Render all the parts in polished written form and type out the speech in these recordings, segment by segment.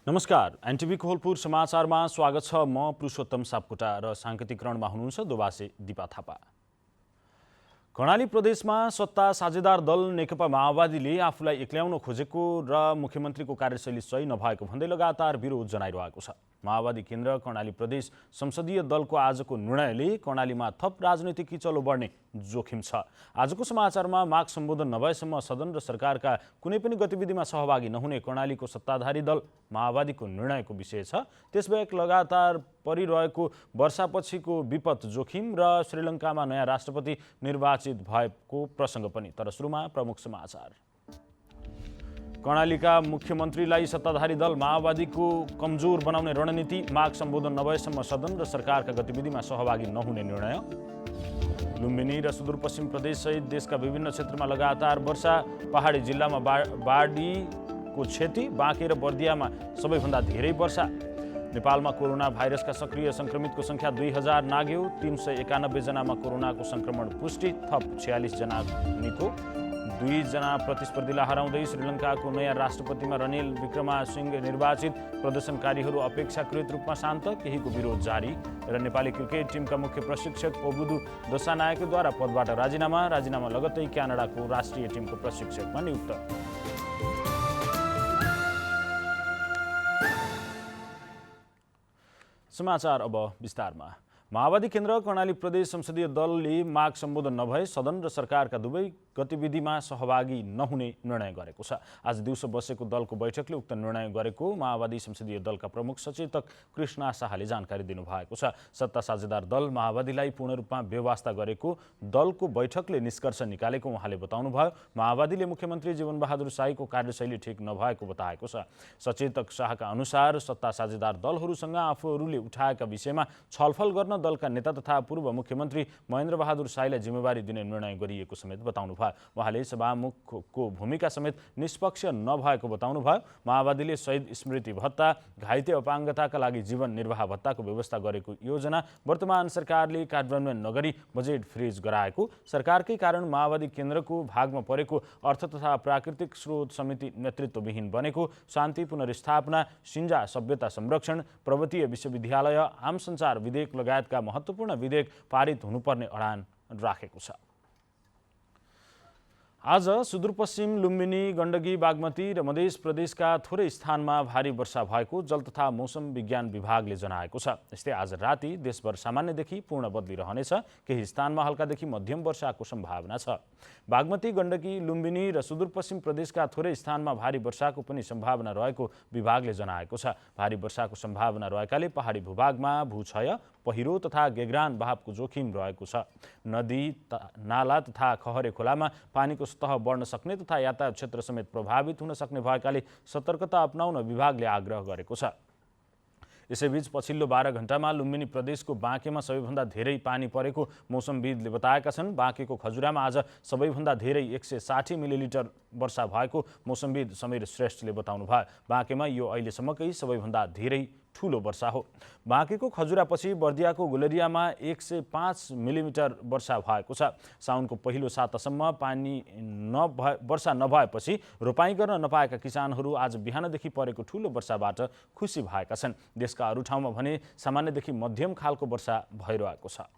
नमस्कार, एनटिभी कोहलपुर समाचारमा स्वागत छ। म पुरुषोत्तम सापकोटा र साङ्केतिकरणमा हुनुहुन्छ दोबासे दिपा थापा। कर्णाली प्रदेशमा सत्ता साझेदार दल नेकपा माओवादीले आफूलाई एक्ल्याउन खोजेको र मुख्यमन्त्रीको कार्यशैली सही नभएको भन्दै लगातार विरोध जनाइरहेको छ। माओवादी केन्द्र कर्णाली प्रदेश संसदीय दलको आजको निर्णयले कर्णालीमा थप राजनैतिक किचलो बढ्ने जोखिम छ। आजको समाचारमा माग सम्बोधन नभएसम्म सदन र सरकारका कुनै पनि गतिविधिमा सहभागी नहुने कर्णालीको सत्ताधारी दल माओवादीको निर्णयको विषय छ। त्यसबाहेक लगातार परिरहेको वर्षापछिको विपद जोखिम र श्रीलङ्कामा नयाँ राष्ट्रपति निर्वाचित भएको प्रसङ्ग पनि। तर सुरुमा प्रमुख समाचार। कर्णालीका मुख्यमन्त्रीलाई सत्ताधारी दल माओवादीको कमजोर बनाउने रणनीति, माग सम्बोधन नभएसम्म सदन र सरकारका गतिविधिमा सहभागी नहुने निर्णय। लुम्बिनी र सुदूरपश्चिम प्रदेशसहित देशका विभिन्न क्षेत्रमा लगातार वर्षा, पहाडी जिल्लामा बाढीको क्षति, बाँके र बर्दियामा सबैभन्दा धेरै वर्षा। नेपालमा कोरोना भाइरसका सक्रिय सङ्क्रमितको सङ्ख्या 2000 नाग्यो। 391 जनामा कोरोनाको सङ्क्रमण पुष्टि, थप 46 जना निको। 2 जना प्रतिस्पर्धीलाई हराउँदै श्रीलङ्काको नयाँ राष्ट्रपतिमा रनिल विक्रमासिंघे निर्वाचित। प्रदर्शनकारीहरू अपेक्षाकृत रूपमा शान्त, केहीको विरोध जारी। र नेपाली क्रिकेट टिमका मुख्य प्रशिक्षक ओबुदु दशानायकद्वारा पदबाट राजीनामा लगत्तै क्यानाडाको राष्ट्रिय टिमको प्रशिक्षकमा नियुक्त। समाचार अब विस्तारमा। माओवादी केन्द्र कर्णाली प्रदेश संसदीय दलले माग सम्बोधन नभए सदन र सरकारका दुवै गतिविधिमा सहभागी नहुने निर्णय गरेको छ। आज दिउँसो बसेको दलको बैठकले उक्त निर्णय गरेको माओवादी संसदीय दलका प्रमुख सचेतक कृष्णा शाहले जानकारी दिनुभएको छ। सत्ता साझेदार दल माओवादीलाई पूर्ण रूपमा बेवास्ता गरेको दलको बैठकले निष्कर्ष निकालेको उहाँले बताउनुभयो। माओवादीले मुख्यमन्त्री जीवनबहादुर शाहीको कार्यशैली ठिक नभएको बताएको छ। सचेतक शाहका अनुसार सत्ता साझेदार दलहरूसँग आफूहरूले उठाएका विषयमा छलफल गर्न दलका नेता तथा पूर्व मुख्यमन्त्री महेन्द्र बहादुर शाहीलाई जिम्मेवारी दिने निर्णय गरिएको समेत बताउनुभयो। उहाँले सभामुखको भूमिका समेत निष्पक्ष नभएको बताउनुभयो। माओवादीले शहीद स्मृति भत्ता, घाइते अपाङ्गताका लागि जीवन निर्वाह भत्ताको व्यवस्था गरेको योजना वर्तमान सरकारले कार्यान्वयन नगरी बजेट फ्रिज गराएको, सरकारकै कारण माओवादी केन्द्रको भागमा परेको अर्थ तथा प्राकृतिक स्रोत समिति नेतृत्वविहीन बनेको, शान्ति पुनर्स्थापना, सिन्जा सभ्यता संरक्षण, पर्वतीय विश्वविद्यालय, आम सञ्चार विधेयक लगायतका महत्त्वपूर्ण विधेयक पारित हुनुपर्ने अडान राखेको छ। आज सुदूरपश्चिम लुम्बिनी, गण्डकी, बागमती र मध्य प्रदेशका थोरै स्थानमा भारी वर्षा भएको जल तथा मौसम विज्ञान विभागले जनाएको छ। यस्तै आज राति देशभर सामान्यदेखि पूर्ण बदली रहनेछ। केही स्थानमा हल्कादेखि मध्यम वर्षाको सम्भावना छ। बागमती, गण्डकी, लुम्बिनी र सुदूरपश्चिम प्रदेशका थोरै स्थानमा भारी वर्षाको पनि सम्भावना रहेको विभागले जनाएको छ। भारी वर्षाको सम्भावना रहेकाले पहाडी भूभागमा भूक्षय, पहिरो तथा गेग्रान बहावको जोखिम रहेको छ। नदी, नाला तथा खहरे खोलामा पानीको सतह बढ्न सक्ने तथा यातायात क्षेत्र समेत प्रभावित हुन सक्ने भएकाले सतर्कता अपनाउन विभागले आग्रह गरेको छ। यसैबीच पछिल्लो 12 घण्टामा लुम्बिनी प्रदेशको बाँकेमा सबैभन्दा धेरै पानी परेको मौसमविदले बताएका छन्। बाँकेको खजुरामा आज सबैभन्दा धेरै 160 मिलिलिटर वर्षा भएको मौसमविद समीर श्रेष्ठले बताउनुभयो। बाँकेमा यो अहिलेसम्मकै सबैभन्दा धेरै ठूलो वर्षा हो। बाँकेको खजुरापछि बर्दियाको गुलरियामा 105 मिलिमिटर वर्षा भएको छ। साउनको पहिलो सातासम्म वर्षा नभएपछि रोपाइँ गर्न नपाएका किसानहरू आज बिहानदेखि परेको ठूलो वर्षाबाट खुसी भएका छन्। देशका अरू ठाउँमा भने सामान्यदेखि मध्यम खालको वर्षा भइरहेको छ।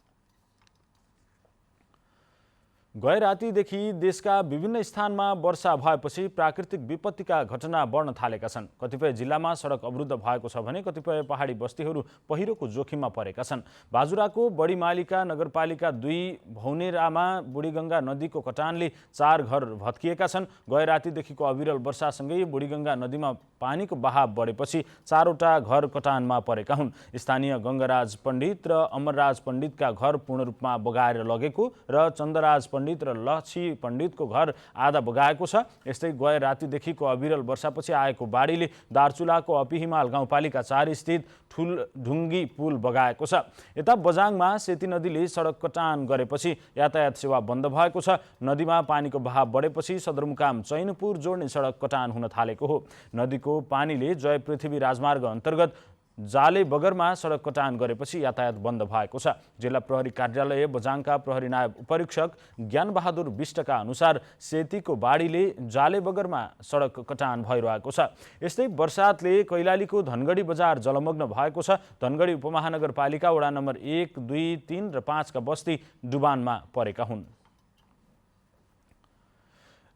गए रातिदेखि देशका विभिन्न स्थानमा वर्षा भएपछि प्राकृतिक विपत्तिका घटना बढ्न थालेका छन्। कतिपय जिल्लामा सडक अवरुद्ध भएको छ भने कतिपय पहाडी बस्तीहरू पहिरोको जोखिममा परेका छन्। बाजुराको बडीमालिका नगरपालिका 2 भौनेरामा बुढीगङ्गा नदीको कटानले 4 घर भत्किएका छन्। गए रातिदेखिको अविरल वर्षासँगै बुढीगङ्गा नदीमा पानीको बहाव बढेपछि 4 वटा घर कटानमा परेका हुन्। स्थानीय गङ्गराज पण्डित र अमरराज पण्डितका घर पूर्ण रूपमा बगाएर लगेको र चन्दराज पण्डित र लक्ष्मी पण्डितको घर आधा बगाएको छ। यस्तै गए रातिदेखिको अविरल वर्षापछि आएको बाढीले दार्चुलाको अपिहिमाल गाउँपालिका 4 स्थित ठुलढुङ्गी पुल बगाएको छ। यता बजाङमा सेती नदीले सडक कटान गरेपछि यातायात सेवा बन्द भएको छ। नदीमा पानीको बहाव बढेपछि सदरमुकाम चैनपुर जोड्ने सडक कटान हुन थालेको हो। नदीको पानीले जय पृथ्वी राजमार्ग अन्तर्गत जाले बगरमा सडक कटान गरेपछि यातायात बन्द भएको छ। जिल्ला प्रहरी कार्यालय बझाङका प्रहरी नायब उपरीक्षक ज्ञानबहादुर विष्टका अनुसार सेतीको बाढीले जाले बगरमा सडक कटान भइरहेको छ। यस्तै वर्षातले कैलालीको धनगढी बजार जलमग्न भएको छ। धनगढी उपमहानगरपालिका वडा नम्बर 1, 2, 3 र 5 का बस्ती डुबानमा परेका हुन्।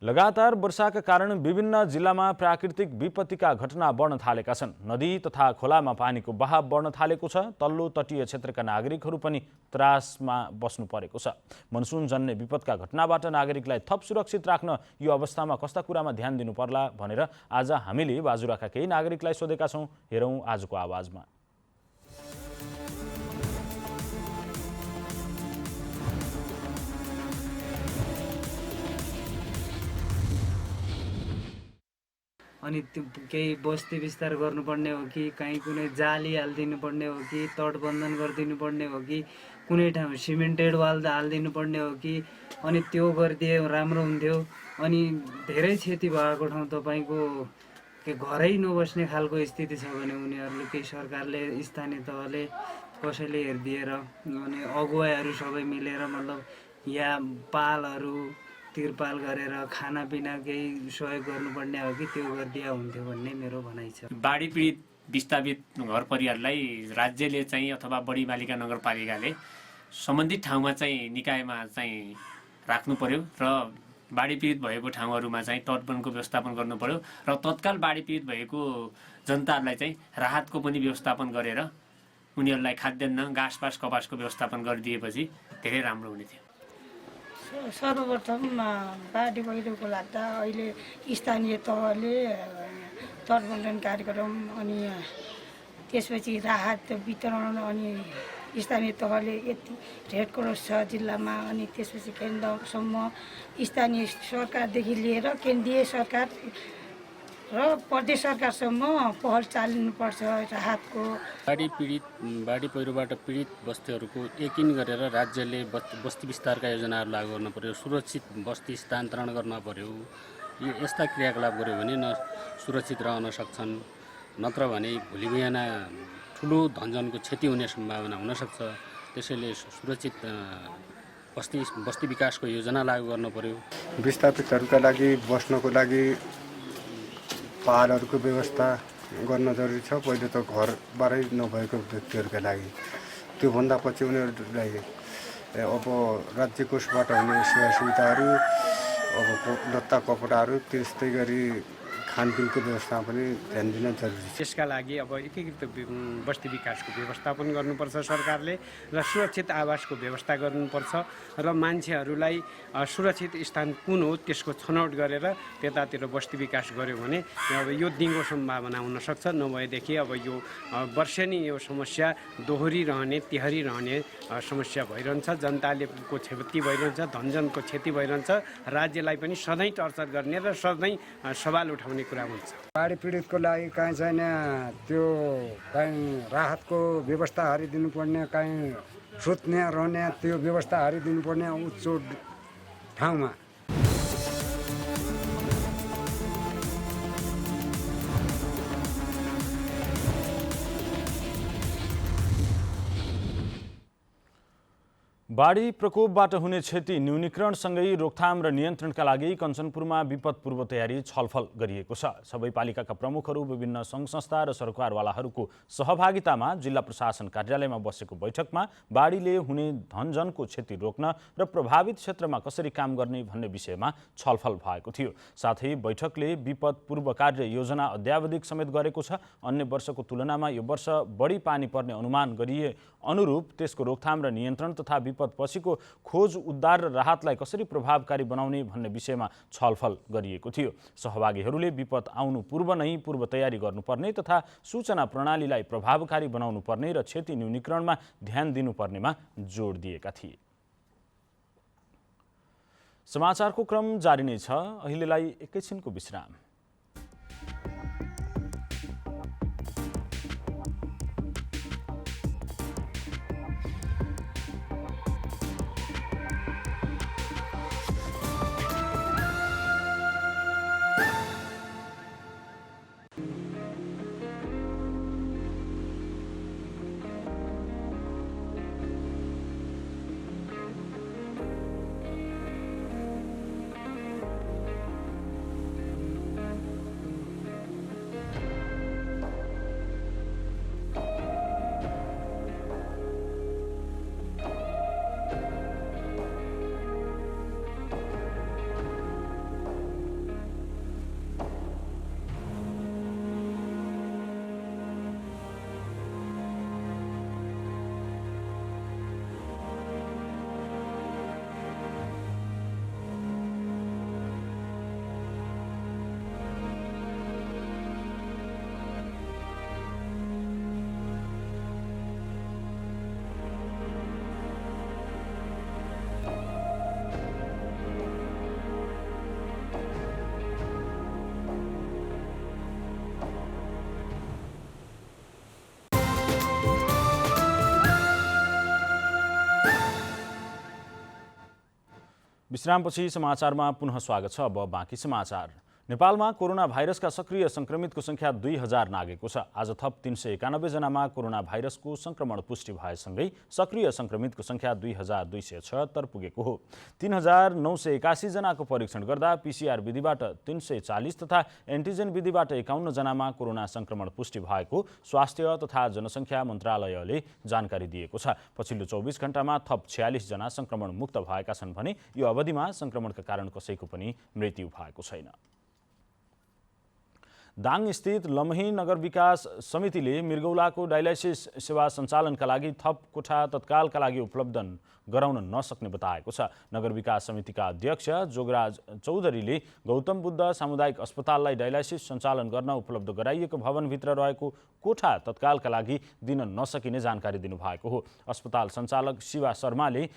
लगातार वर्षाका कारण विभिन्न जिल्लामा प्राकृतिक विपत्तिका घटना बढ्न थालेका छन्। नदी तथा खोलामा पानीको बहाव बढ्न थालेको छ। तल्लो तटीय क्षेत्रका नागरिकहरू पनि त्रासमा बस्नु परेको छ। मनसुनजन्य विपदका घटनाबाट नागरिकलाई थप सुरक्षित राख्न यो अवस्थामा कस्ता कुरामा ध्यान दिनु पर्ला भनेर आज हामीले बाजुराका केही नागरिकलाई सोधेका छौँ। हेरौँ आजको आवाजमा। अनि केही बस्ती विस्तार गर्नुपर्ने हो कि कहीँ कुनै जाली हालिदिनु पर्ने हो कि तटबन्धन गरिदिनु पर्ने हो कि कुनै ठाउँ सिमेन्टेड वाल हालिदिनु पर्ने हो कि अनि त्यो गरिदिए राम्रो हुन्थ्यो। अनि धेरै क्षति भएको ठाउँ तपाईँको घरै नबस्ने खालको स्थिति छ भने उनीहरूले केही सरकारले स्थानीय तहले कसैले हेरिदिएर अनि अगुवाईहरू सबै मिलेर मतलब यहाँ पालहरू तिरपाल गरेर खानापिना केही सहयोग गर्नुपर्ने हो कि त्यो गरिदिया हुन्थ्यो भन्ने मेरो भनाइ छ। बाढी पीडित विस्थापित घर परिवारलाई राज्यले चाहिँ अथवा बढीमालिका नगरपालिकाले सम्बन्धित ठाउँमा चाहिँ निकायमा चाहिँ राख्नु पर्यो र बाढी पीडित भएको ठाउँहरूमा चाहिँ तटबन्धनको व्यवस्थापन गर्नु पर्यो र तत्काल बाढी पीडित भएको जनताहरूलाई चाहिँ राहतको पनि व्यवस्थापन गरेर उनीहरूलाई खाद्यान्न घाँसपास कपासको व्यवस्थापन गरिदिएपछि धेरै राम्रो हुने थियो। सर्वप्रथम बाढी पहिरोको लाग्दा अहिले स्थानीय तहले तटबन्धन कार्यक्रम अनि त्यसपछि राहत वितरण अनि स्थानीय तहले यति रेड क्रस छ जिल्लामा अनि त्यसपछि केन्द्रसम्म स्थानीय सरकारदेखि लिएर केन्द्रीय सरकार र प्रदेश सरकारसम्म पहल चालिनुपर्छ। राहतको बाढी पहिरोबाट पीडित बस्तीहरूको यकिन गरेर राज्यले बस्ती विस्तारका योजनाहरू लागू गर्न पर्यो। सुरक्षित बस्ती स्थानान्तरण गर्न पर्यो। यस्ता क्रियाकलाप गर्यो भने न सुरक्षित रहन सक्छन्, नत्र भने भोलि बिहान ठुलो धनजनको क्षति हुने सम्भावना हुनसक्छ। त्यसैले सुरक्षित बस्ती विकासको योजना लागू गर्न पर्यो। विस्थापितहरूका लागि बस्नको लागि पाहाडहरूको व्यवस्था गर्न जरुरी छ। पहिले त घरबाटै नभएको व्यक्तिहरूका लागि, त्योभन्दा पछि उनीहरूलाई अब राज्य कोषबाट हुने सेवा सुविधाहरू, अब लत्ता कपडाहरू, त्यस्तै गरी खानपिनको व्यवस्था पनि ध्यान दिन जरुरी छ। त्यसका लागि अब एकीकृत बस्ती विकासको व्यवस्थापन गर्नुपर्छ सरकारले र सुरक्षित आवासको व्यवस्था गर्नुपर्छ र मान्छेहरूलाई सुरक्षित स्थान कुन हो त्यसको छनौट गरेर त्यतातिर बस्ती विकास गर्यो भने अब यो दिगो सम्भावना हुनसक्छ। नभएदेखि अब यो वर्षेनी यो समस्या दोहोरिरहने तिहरिरहने समस्या भइरहन्छ। जनताको क्षति भइरहन्छ, धनजनको क्षति भइरहन्छ, राज्यलाई पनि सधैँ टर्चर गर्ने र सधैँ सवाल उठाउने कुरा हुन्छ। बाढी पीडितको लागि कहीँ छैन त्यो कहीँ राहतको व्यवस्था हारिदिनुपर्ने, कहीँ सुत्ने रहने त्यो व्यवस्था हारिदिनुपर्ने उच्च ठाउँमा। बाढी प्रकोपबाट हुने क्षति न्यूनीकरणसँगै रोकथाम र नियन्त्रणका लागि कञ्चनपुरमा विपद पूर्व तयारी छलफल गरिएको छ। सबै पालिकाका प्रमुखहरू, विभिन्न सङ्घ संस्था र सरकारवालाहरूको सहभागितामा जिल्ला प्रशासन कार्यालयमा बसेको बैठकमा बाढीले हुने धनजनको क्षति रोक्न र प्रभावित क्षेत्रमा कसरी काम गर्ने भन्ने विषयमा छलफल भएको थियो। साथै बैठकले विपद पूर्व कार्य योजना अद्यावधिक समेत गरेको छ। अन्य वर्षको तुलनामा यो वर्ष बढी पानी पर्ने अनुमान गरिए अनुरूप त्यसको रोकथाम र नियन्त्रण तथा विपद पछिको खोज उद्धार र राहतलाई कसरी प्रभावकारी बनाउने भन्ने विषयमा छलफल गरिएको थियो। सहभागीहरूले विपद आउनु पूर्व नै पूर्व तयारी गर्नुपर्ने तथा सूचना प्रणालीलाई प्रभावकारी बनाउनु पर्ने र क्षति न्यूनीकरणमा ध्यान दिनुपर्नेमा जोड दिएका थिए। समाचारको क्रम जारी नै छ। अहिलेलाई एकैछिनको विश्राम। विश्रामपछि समाचारमा पुनः स्वागत छ। अब बाँकी समाचार। नेपालमा कोरोना भाइरसका सक्रिय संक्रमितको संख्या 2000 नागेको छ। आज थप 391 जनामा कोरोना भाइरसको संक्रमण पुष्टि भएसँगै सक्रिय संक्रमितको संख्या 2276 पुगेको हो। 3981 जनाको परीक्षण गर्दा पीसीआर विधिबाट 340 तथा एन्टिजेन विधिबाट 51 जनामा कोरोना संक्रमण पुष्टि भएको स्वास्थ्य तथा जनसङ्ख्या मन्त्रालयले जानकारी दिएको छ। पछिल्लो 24 घण्टामा थप 46 जना संक्रमण मुक्त भएका छन् भने यो अवधिमा संक्रमणका कारण कसैको पनि मृत्यु भएको छैन। दाङ स्थित लमही नगर विकास समितिले मृगौलाको डायलाइसिस सेवा सञ्चालनका लागि थप कोठा तत्कालका लागि उपलब्ध गराउन नसक्ने बताएको छ। नगर विकास समितिका अध्यक्ष जोगराज चौधरीले गौतम बुद्ध सामुदायिक अस्पताललाई डायलाइसिस सञ्चालन गर्न उपलब्ध गराइएको भवनभित्र रहेको कोठा तत्कालका लागि दिन नसकिने जानकारी दिनुभएको हो। अस्पताल सञ्चालक शिवा शर्माले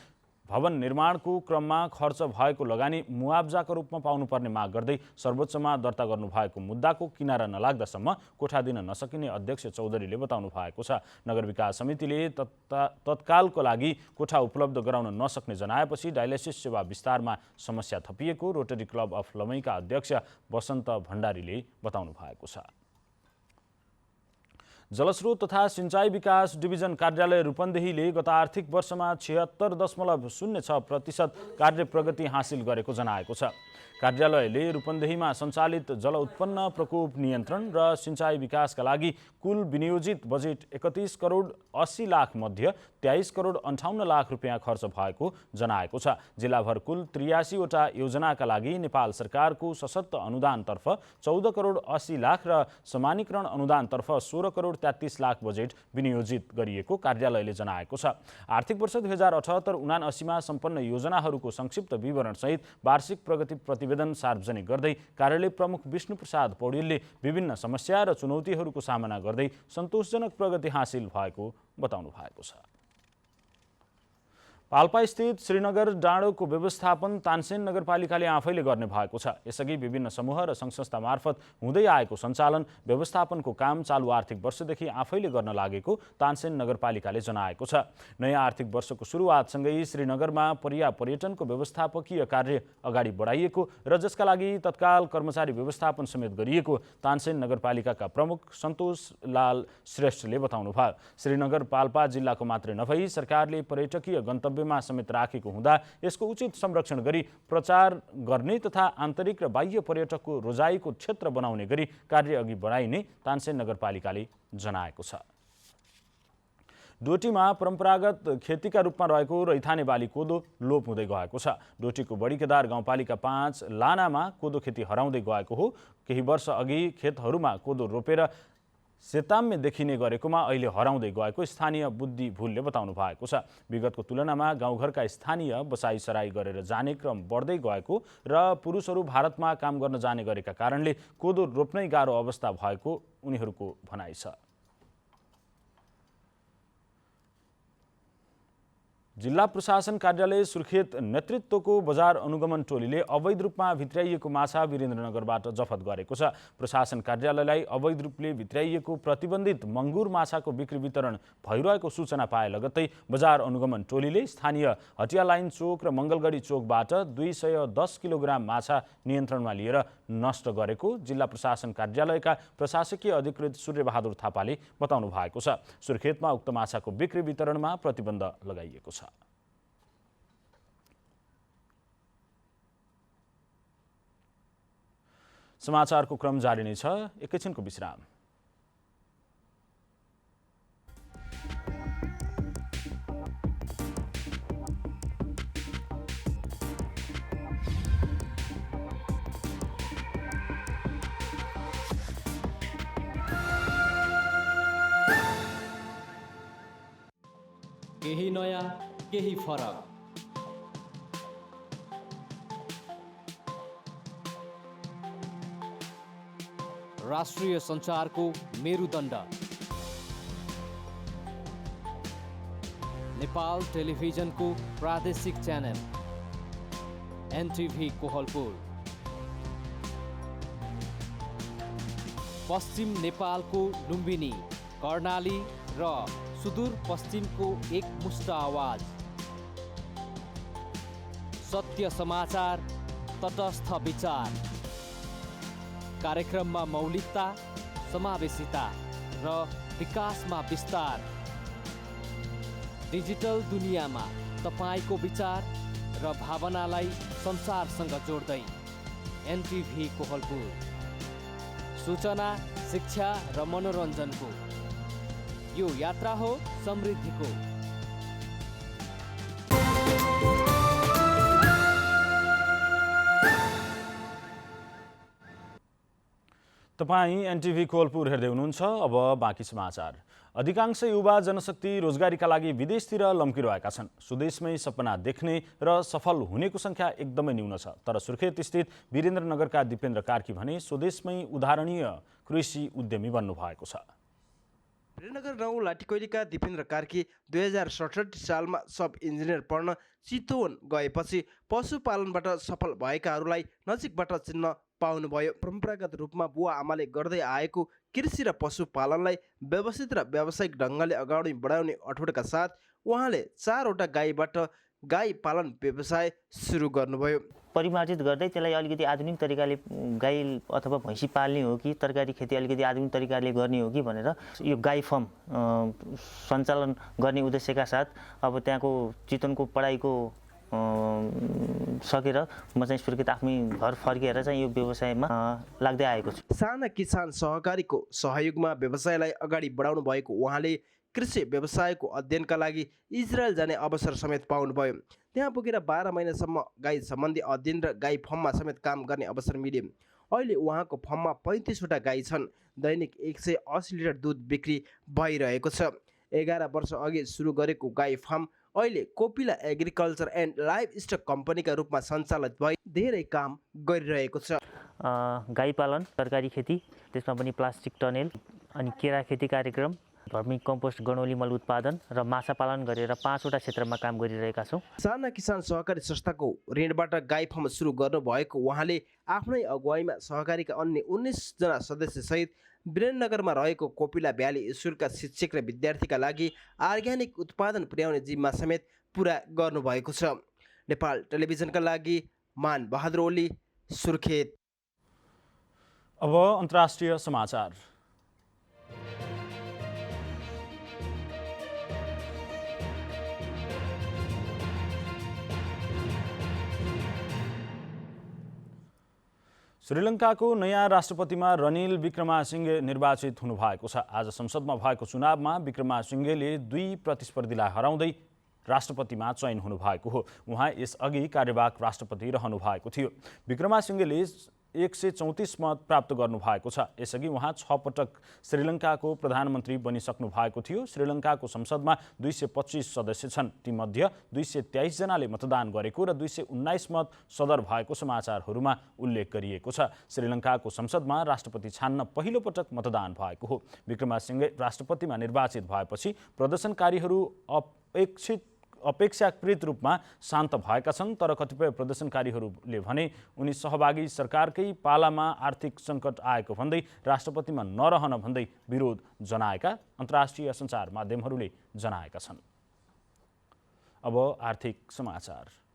भवन निर्माणको क्रममा खर्च भएको लगानी मुआब्जाको रूपमा पाउनुपर्ने माग गर्दै सर्वोच्चमा दर्ता गर्नुभएको मुद्दाको किनारा नलाग्दासम्म कोठा दिन नसकिने अध्यक्ष चौधरीले बताउनु भएको छ। नगर विकास समितिले तत्कालको लागि कोठा उपलब्ध गराउन नसक्ने जनाएपछि डायलाइसिस सेवा विस्तारमा समस्या थपिएको रोटरी क्लब अफ लमहीका अध्यक्ष वसन्त भण्डारीले बताउनु भएको छ। जलस्रोत तथा सिंचाई विकास डिभिजन कार्यालय रूपन्देहीले गत आर्थिक वर्षमा 76.06% कार्य प्रगति हासिल गरेको जनाएको छ। कार्यालयले रूपन्देहीमा सञ्चालित जल उत्पन्न प्रकोप नियन्त्रण र सिंचाई विकासका लागि कुल विनियोजित बजेट 31 करोड 80 लाख मध्ये 23 करोड 58 लाख रुपियाँ खर्च भएको जनाएको छ। जिल्लाभर कुल 83 वटा योजनाका लागि नेपाल सरकारको सशक्त अनुदानतर्फ 14 करोड 80 लाख र समानीकरण अनुदानतर्फ 16 करोड 33 लाख बजेट विनियोजित गरिएको कार्यालयले जनाएको छ। आर्थिक वर्ष 2078-79मा सम्पन्न योजनाहरूको संक्षिप्त विवरणसहित वार्षिक प्रगति प्रतिवेदन सार्वजनिक गर्दै कार्यालय प्रमुख विष्णु प्रसाद पौडेलले विभिन्न समस्या र चुनौतीहरूको सामना गर्दै सन्तोषजनक प्रगति हासिल भएको बताउनु भएको छ। पाल्पा स्थित श्रीनगर डाँडोको व्यवस्थापन तानसेन नगरपालिकाले आफैले गर्ने भएको छ। यसअघि विभिन्न समूह र सङ्घ-संस्था मार्फत हुँदै आएको सञ्चालन व्यवस्थापनको काम चालु आर्थिक वर्षदेखि आफैले गर्न लागेको तानसेन नगरपालिकाले जनाएको छ। नयाँ आर्थिक वर्षको सुरुवातसँगै श्रीनगरमा पर्यटनको व्यवस्थापकीय कार्य अगाडि बढाइएको र जसका लागि तत्काल कर्मचारी व्यवस्थापन समेत गरिएको तानसेन नगरपालिकाका प्रमुख सन्तोष लाल श्रेष्ठले बताउनुभयो। श्रीनगर पाल्पा जिल्लाको मात्रै नभई सरकारले पर्यटकीय गन्तव्यमा समेत राखेको हुँदा यसको उचित संरक्षण गरी प्रचार गर्ने तथा आन्तरिक र बाह्य पर्यटकको रोजाइको क्षेत्र बनाउने गरी कार्य अघि बढाइने तानसेन नगरपालिकाले जनाएको छ। डोटीमा परम्परागत खेतीका रूपमा रहेको रैथाने बाली कोदो लोप हुँदै गएको छ। डोटीको बडीकेदार गाउँपालिका 5 लानामा कोदो खेती हराउँदै गएको हो। केही वर्ष अघि खेतहरूमा कोदो रोपेर सेताम्य देखिने गरेकोमा अहिले हराउँदै गएको स्थानीय बुद्धि भुलले बताउनु भएको छ। विगतको तुलनामा गाउँघरका स्थानीय बसाइसराई गरेर जाने क्रम बढ्दै गएको र पुरुषहरू भारतमा काम गर्न जाने गरेका कारणले कोदो रोप्नै गाह्रो अवस्था भएको उनीहरूको भनाइ छ। जिल्ला प्रशासन कार्यालय सुर्खेत नेतृत्वको बजार अनुगमन टोलीले अवैध रूपमा भित्र्याइएको माछा वीरेन्द्रनगरबाट जफत गरेको छ। प्रशासन कार्यालयलाई अवैध रूपले भित्र्याइएको प्रतिबन्धित मङ्गुर माछाको बिक्री वितरण भइरहेको सूचना पाए लगत्तै बजार अनुगमन टोलीले स्थानीय हटिया लाइन चोक र मङ्गलगढी चोकबाट 210 किलोग्राम माछा नियन्त्रणमा लिएर नष्ट गरेको जिल्ला प्रशासन कार्यालयका प्रशासकीय अधिकृत सूर्यबहादुर थापाले बताउनु भएको छ। सुर्खेतमा उक्त माछाको बिक्री वितरणमा प्रतिबन्ध लगाइएको छ। समाचारको क्रम जारी नै छ। एकैछिनको विश्राम। केही नयाँ केही फरक। राष्ट्रिय सञ्चारको मेरुदण्ड नेपाल टेलिभिजनको प्रादेशिक च्यानल एनटिभी कोहलपुर, पश्चिम नेपालको लुम्बिनी, कर्णाली र सुदूर पश्चिमको एक मुष्ट आवाज, 17 सत्य समाचार, तटस्थ विचार। कार्यक्रममा मौलिकता, समावेशिता र विकासमा विस्तार। डिजिटल दुनियाँमा तपाईको विचार र भावनालाई संसारसँग जोड्दै एनटिभी कोहलपुर। सूचना, शिक्षा र मनोरञ्जनको यो यात्रा हो समृद्धिको। तपाईँ एनटिभी कोहलपुर हेर्दै हुनुहुन्छ। अब बाँकी समाचार। अधिकांश युवा जनशक्ति रोजगारीका लागि विदेशतिर लम्किरहेका छन्। स्वदेशमै सपना देख्ने र सफल हुनेको संख्या एकदमै न्यून छ। तर सुर्खेत स्थित वीरेन्द्रनगरका दिपेन्द्र कार्की भने स्वदेशमै उदाहरणीय कृषि उद्यमी बन्नु भएको छ। वीरेन्द्रनगर 9 लाठीकोइलीका दिपेन्द्र कार्की 2067 सालमा सब इन्जिनियर पढ्न चितवन गएपछि पशुपालनबाट सफल भएकाहरूलाई नजिकबाट चिन्न पाउनुभयो। परम्परागत रूपमा बुवा आमाले गर्दै आएको कृषि र पशुपालनलाई व्यवस्थित र व्यावसायिक ढङ्गले अगाडि बढाउने अठोटका साथ उहाँले 4वटा गाईबाट गाई पालन व्यवसाय सुरु गर्नुभयो। परिमार्जित गर्दै त्यसलाई अलिकति आधुनिक तरिकाले गाई अथवा भैँसी पाल्ने हो कि तरकारी खेती अलिकति आधुनिक तरिकाले गर्ने हो कि भनेर यो गाई फर्म सञ्चालन गर्ने उद्देश्यका साथ अब त्यहाँको चितवनको पढाइको सकेर म चाहिँ सुर्खेत आफ्नै घर फर्केर चाहिँ यो व्यवसायमा लाग्दै आएको छु। साना किसान सहकारीको सहयोगमा व्यवसायलाई अगाडि बढाउनु भएको उहाँले कृषि व्यवसायको अध्ययनका लागि इजरायल जाने अवसर समेत पाउनुभयो। त्यहाँ पुगेर 12 महिनासम्म गाई सम्बन्धी अध्ययन र गाई फर्ममा समेत काम गर्ने अवसर मिल्यो। अहिले उहाँको फर्ममा 35वटा गाई छन्। दैनिक 180 लिटर दुध बिक्री भइरहेको छ। 11 वर्ष अघि सुरु गरेको गाई फार्म अहिले कोपिला एग्रिकल्चर एन्ड लाइफ स्टक कम्पनीका रूपमा सञ्चालित भई धेरै काम गरिरहेको छ। गाई पालन, तरकारी खेती, त्यसमा पनि प्लास्टिक टनेल अनि केरा खेती कार्यक्रम, भर्मी कम्पोस्ट गणौली मल उत्पादन र माछा पालन गरेर 5वटा क्षेत्रमा काम गरिरहेका छौँ। साना किसान सहकारी संस्थाको ऋणबाट गाई फार्म सुरु गर्नुभएको उहाँले आफ्नै अगुवाईमा सहकारीका अन्य 19 जना सदस्यसहित वीरेन्द्रनगरमा रहेको कोपिला भ्याली स्कुलका शिक्षक र विद्यार्थीका लागि अर्ग्यानिक उत्पादन पुर्याउने जिम्मा समेत पुरा गर्नुभएको छ। नेपाल टेलिभिजनका लागि मान बहादुर ओली, सुर्खेत। अब अन्तर्राष्ट्रिय समाचार। श्रीलङ्काको नयाँ राष्ट्रपतिमा रनिल विक्रमासिंघे निर्वाचित हुनुभएको छ। आज संसदमा भएको चुनावमा विक्रमासिंघेले 2 प्रतिस्पर्धीलाई हराउँदै राष्ट्रपतिमा चयन हुनुभएको हो। उहाँ यसअघि कार्यवाहक राष्ट्रपति रहनु भएको थियो। विक्रमासिंघेले 134 मत प्राप्त गर्नुभएको छ। यसअघि उहाँ 6 पटक श्रीलङ्काको प्रधानमन्त्री बनिसक्नु भएको थियो। श्रीलङ्काको संसदमा 225 सदस्य छन्। तीमध्ये 223 जनाले मतदान गरेको र 219 मत सदर भएको समाचारहरूमा उल्लेख गरिएको छ। श्रीलङ्काको संसदमा राष्ट्रपति छान्न पहिलो पटक मतदान भएको हो। विक्रमासिंघे राष्ट्रपतिमा निर्वाचित भएपछि प्रदर्शनकारीहरू अपेक्षाकृत रूपमा शान्त भएका छन्। तर कतिपय प्रदर्शनकारीहरूले भने उनी सहभागी सरकारकै पालामा आर्थिक सङ्कट आएको भन्दै राष्ट्रपतिमा नरहन भन्दै विरोध जनाएका अन्तर्राष्ट्रिय सञ्चार माध्यमहरूले जनाएका छन्। अब आर्थिक समाचार।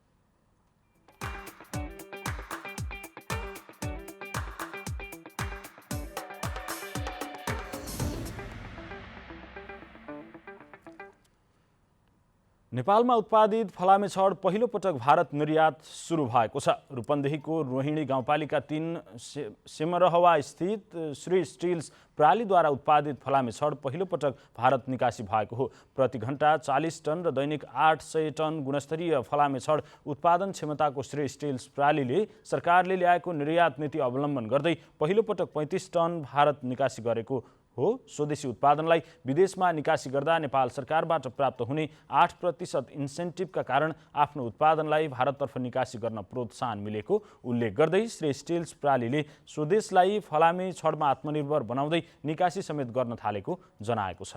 नेपालमा उत्पादित फलामे छड पहिलो पटक भारत निर्यात सुरु भएको छ। रूपन्देहीको रोहिणी गाउँपालिका 3 सिमरहवा स्थित श्री स्टिल्स प्रालीद्वारा उत्पादित फलामे छड पहिलो पटक भारत निकासी भएको हो। प्रति घण्टा 40 टन र दैनिक 800 टन गुणस्तरीय फलामे छड उत्पादन क्षमताको श्री स्टिल्स प्रालीले सरकारले ल्याएको निर्यात नीति अवलम्बन गर्दै पहिलो पटक 35 टन भारत निकासी गरेको हो। स्वदेशी उत्पादनलाई विदेशमा निकासी गर्दा नेपाल सरकारबाट प्राप्त हुने 8% इन्सेन्टिभका कारण आफ्नो उत्पादनलाई भारततर्फ निकासी गर्न प्रोत्साहन मिलेको उल्लेख गर्दै श्री स्टिल्स प्रालीले स्वदेशलाई फलामे छडमा आत्मनिर्भर बनाउँदै निकासी समेत गर्न थालेको जनाएको छ।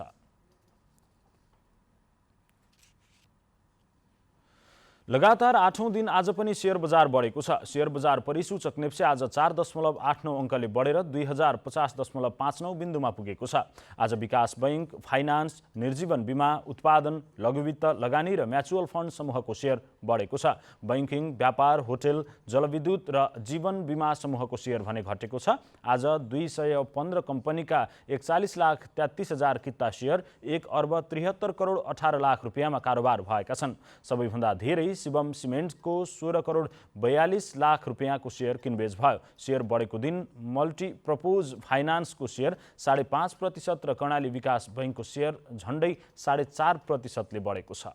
लगातार 8औं दिन आज पनि शेयर बजार बढेको छ। शेयर बजार परिसूचक नेप्से आज 4.89 अङ्कले बढेर 2050.59 बिन्दुमा पुगेको छ। आज विकास बैंक, फाइनान्स, निर्जीवन बीमा, उत्पादन, लघुवित्त, लगानी र म्युचुअल फन्ड समूहको शेयर बढेको छ। बैंकिङ, व्यापार, होटल, जलविद्युत र जीवन बीमा समूहको शेयर भने घटेको छ। आज 215 कम्पनीका 41,33,000 किता शेयर 1 अर्ब 73 करोड 18 लाख रुपियाँमा कारोबार भएका छन्। सबैभन्दा धेरै शिवम सिमेन्टको 16 करोड 42 लाख रुपियाँको शेयर किनबेच भयो। शेयर बढेको दिन मल्टिप्रपोज फाइनान्सको शेयर 5.5% र कर्णाली विकास बैंकको शेयर झन्डै 4.5%ले बढेको छ।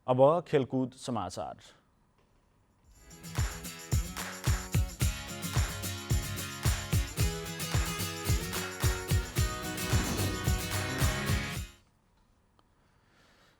अब खेलकुद समाचार।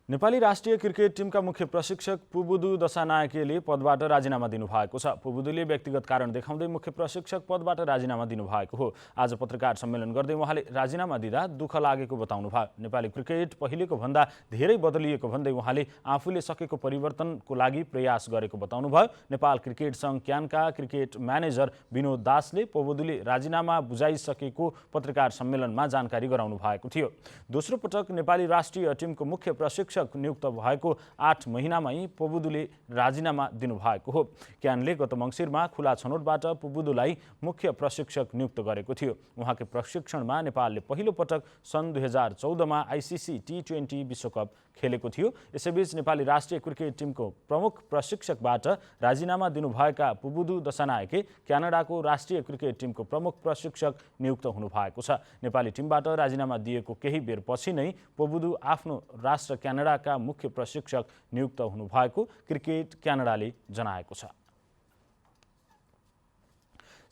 नेपाली राष्ट्रिय क्रिकेट टिमका मुख्य प्रशिक्षक पुबुदु दशानायकेले पदबाट राजीनामा दिनुभएको छ। पुबुदुले व्यक्तिगत कारण देखाउँदै मुख्य प्रशिक्षक पदबाट राजीनामा दिनुभएको हो। आज पत्रकार सम्मेलन गर्दै उहाँले राजीनामा दिँदा दुःख लागेको बताउनुभयो। नेपाली क्रिकेट पहिलेको भन्दा धेरै बदलिएको भन्दै उहाँले आफूले सकेको परिवर्तनको लागि प्रयास गरेको बताउनुभयो। नेपाल क्रिकेट सङ्घ क्यानका क्रिकेट म्यानेजर विनोद दासले पुबुदुले राजीनामा बुझाइसकेको पत्रकार सम्मेलनमा जानकारी गराउनु भएको थियो। दोस्रो पटक नेपाली राष्ट्रिय टिमको मुख्य प्रशिक्षक नियुक्त भएको 8 महिनामै पुबुदुले राजीनामा दिनुभएको हो। क्यानले गत मङ्सिरमा खुला छनौटबाट पुबुदुलाई मुख्य प्रशिक्षक नियुक्त गरेको थियो। उहाँको प्रशिक्षणमा नेपालले पहिलो पटक सन् 2014मा आइसिसी T20 विश्वकप खेलेको थियो। यसैबीच नेपाली राष्ट्रिय क्रिकेट टिमको प्रमुख प्रशिक्षकबाट राजीनामा दिनुभएका पुबुदु दशानायके क्यानाडाको राष्ट्रिय क्रिकेट टिमको प्रमुख प्रशिक्षक नियुक्त हुनुभएको छ। नेपाली टिमबाट राजीनामा दिएको केही बेर पछि नै पुबुदु आफ्नो राष्ट्र क्यानाडाका मुख्य प्रशिक्षक नियुक्त हुनुभएको क्रिकेट क्यानाडाले जनाएको छ।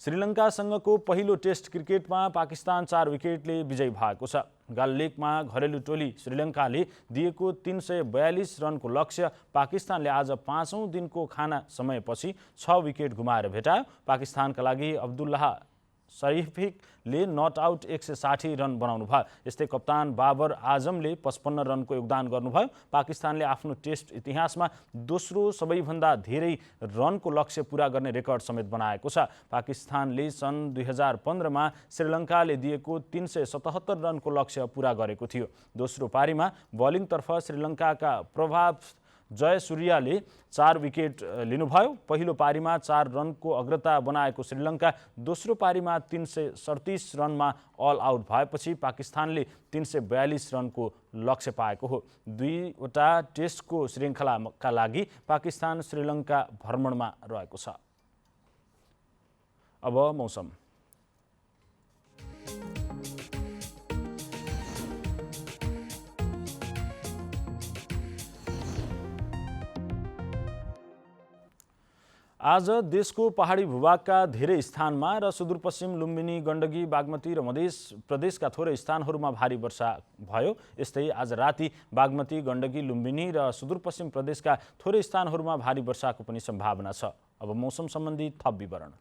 श्रीलङ्कासँगको पहिलो टेस्ट क्रिकेटमा पाकिस्तान 4 विकेटले विजयी भएको छ। गाल्लेकमा घरेलु टोली श्रीलङ्काले दिएको 342 रनको लक्ष्य पाकिस्तानले आज 5औं दिनको खाना समयपछि 6 विकेट गुमाएर भेटायो। पाकिस्तानका लागि अब्दुल्लाह शरीफिकले नट आउट 160 रन बनाउनु भयो। यस्तै कप्तान बाबर आजमले 55 रनको योगदान गर्नुभयो। पाकिस्तानले आफ्नो टेस्ट इतिहासमा दोस्रो सबैभन्दा धेरै रनको लक्ष्य पूरा गर्ने रेकर्ड समेत बनाएको छ। पाकिस्तानले सन् 2015मा श्रीलङ्काले दिएको 377 रनको लक्ष्य पूरा गरेको थियो। दोस्रो पारीमा बलिङतर्फ श्रीलङ्काका प्रभाव जयसूर्याले 4 विकेट लिनुभयो। पहिलो पारीमा 4 रनको अग्रता बनाएको श्रीलङ्का दोस्रो पारीमा 337 रनमा अल आउट भएपछि पाकिस्तानले 342 रनको लक्ष्य पाएको हो। 2वटा टेस्टको श्रृङ्खलाका लागि पाकिस्तान श्रीलङ्का भ्रमणमा रहेको छ। अब मौसम। आज देशको पहाडी भूभागका धेरै स्थानमा र सुदूरपश्चिम लुम्बिनी, गण्डकी, बागमती र मधेस प्रदेशका थोरै स्थानहरूमा भारी वर्षा भयो। यस्तै आज राति बागमती, गण्डकी, लुम्बिनी र सुदूरपश्चिम प्रदेशका थोरै स्थानहरूमा भारी वर्षाको पनि सम्भावना छ। अब मौसम सम्बन्धी थप विवरण।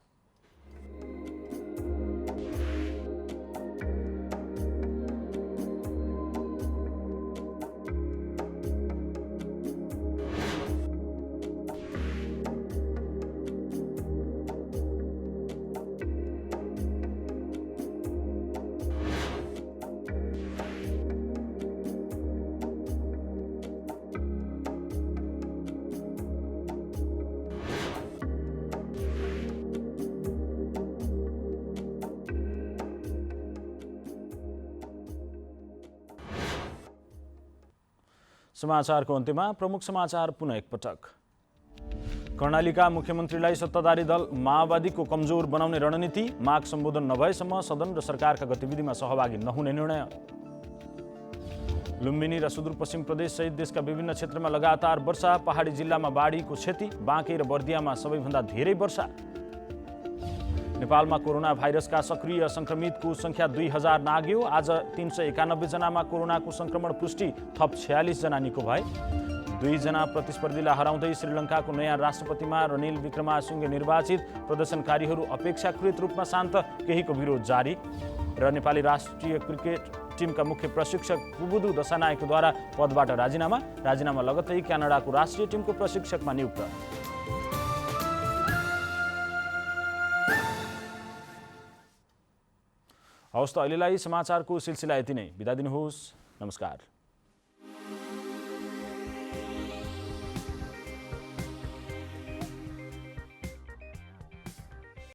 समाचारको अन्त्यमा प्रमुख समाचार पुनः एकपटक। कर्णालीका मुख्यमन्त्रीलाई सत्ताधारी दल माओवादीको कमजोर बनाउने रणनीति, माग सम्बोधन नभएसम्म सदन र सरकारका गतिविधिमा सहभागी नहुने निर्णय। लुम्बिनी र सुदूरपश्चिम प्रदेश सहित देशका विभिन्न क्षेत्रमा लगातार वर्षा, पहाडी जिल्लामा बाढीको क्षति, बाँके र बर्दियामा सबैभन्दा धेरै वर्षा। नेपालमा कोरोना भाइरसका सक्रिय संक्रमितको संख्या 2000 नाग्यो। आज 391 जनामा कोरोनाको संक्रमण पुष्टि, थप 46 जना निको भए। 2 जना प्रतिस्पर्धीलाई हराउँदै श्रीलङ्काको नयाँ राष्ट्रपतिमा रनिल विक्रमासिंघे निर्वाचित। प्रदर्शनकारीहरू अपेक्षाकृत रूपमा शान्त, केहीको विरोध जारी। र नेपाली राष्ट्रिय क्रिकेट टिमका मुख्य प्रशिक्षक पुबुदु दशानायकद्वारा पदबाट राजीनामा लगत्तै क्यानाडाको राष्ट्रिय टिमको प्रशिक्षकमा नियुक्त। हवस् त अहिलेलाई समाचारको सिलसिला यति नै। बिदा दिनुहोस्। नमस्कार।